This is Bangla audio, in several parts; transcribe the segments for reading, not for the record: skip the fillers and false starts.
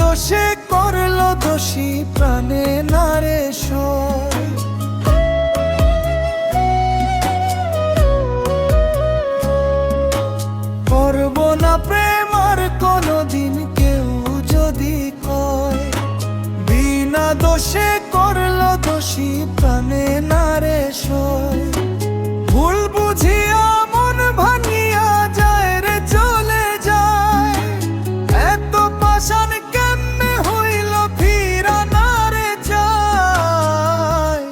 দোষে করলো দোষী প্রাণে নারে সয়। করব না প্রেম আর কোনদিন কেউ যদি কয়, বিনা দোষে করলো দোষী প্রাণে নারে সয়। ভুল বুঝিয়া মন ভাঙিয়া যায় রে চলে যায়, এত পাষাণ কেমনে হইল ফিরা না রে যায়।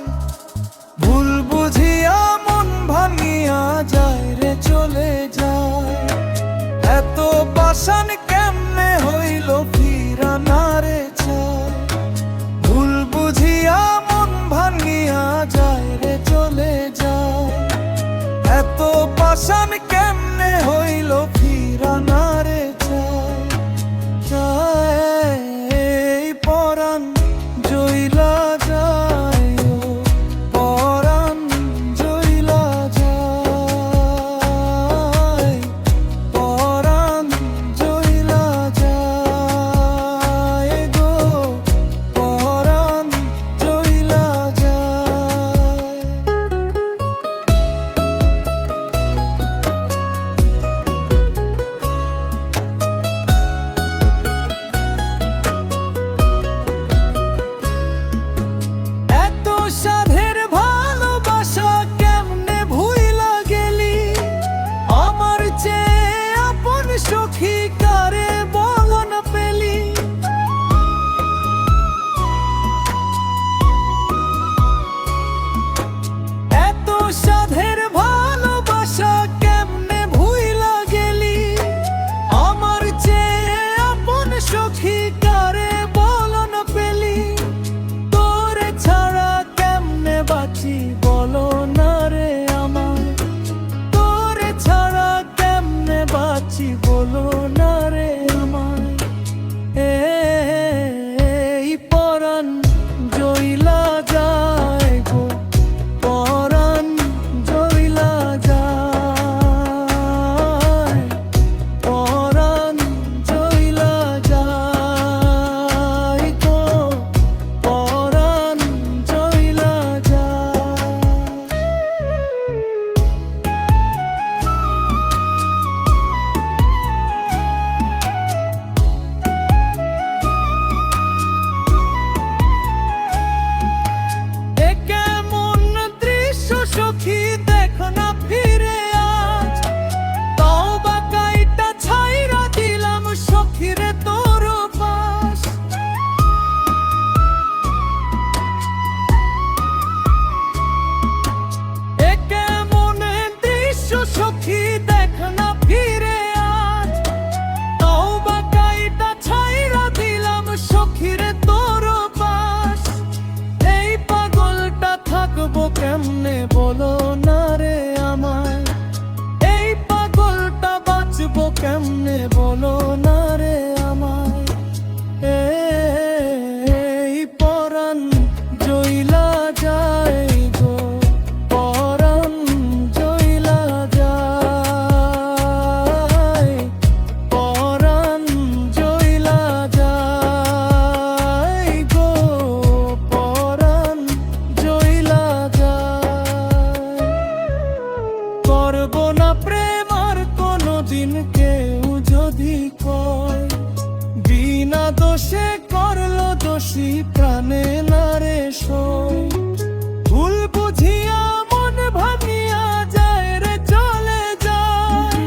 ভুল বুঝিয়া মন ভাঙিয়া যায় রে চলে যায়, এত পাষাণ কেমনে হইল ফিরা না রে যায়। ভুল বুঝিয়া মন ভাঙিয়া যায় রে চলে যায়, এত পাষাণ কেমনে হইল ফিরা না রে যায়। এই পরাণ জইলা যায়, ও পরাণ জইলা যায়, পরাণ জইলা যায় গো, পরাণ জইলা যায়। এত সাধের ভালোবাসা কেমনে ভুইলা গেলি, আমার চেয়ে আপন সখী কারে বলন পেলি। এত সাধের ভালোবাসা কেমনে ভুইলা গেলি, আমার চেয়ে আপন সখী কারে বলন পেলি। তোরে ছাড়া কেমনে বাঁচি বলো না রে আমায়, তোরে ছাড়া কেমনে বাঁচি বলো না রে আমায়। এই পরাণ জইলা যায় গো, পরাণ জইলা যায়, পরাণ জইলা যায় গো, পরাণ জইলা যায়। এ কেমন দৃশ্য সখী দেখো না ফিরে আজ, তওবা কাইটা ছাইরা দিলাম সখীরে তোর পাশ। এ কেমন দৃশ্য সখী দেখো না ফিরে আজ, তওবা কাইটা ছাইরা দিলাম সখীরে তোর পাশ। এই পাগলটা থাকবো কেমনে বলো না রে আমায়, এই পাগলটা বাঁচবো কেমনে বলো না রে আমায়। এই পরাণ জইলা যায় গো, পরাণ জইলা যায়, পরাণ জইলা যায় গো, পরাণ জইলা যায়। করব না প্রেম আর কোনদিন কেউ যদি কয়, বিনা দোষে করলো দোষী প্রাণে নারে সয়। ভুল বুঝিয়া মন ভাঙিয়া যায় রে চলে যায়,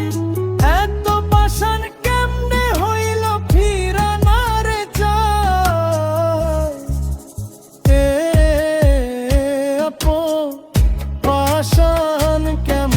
এত পাষাণ কেমনে হইল ফিরা না রে যায়। পাষাণ কেমনে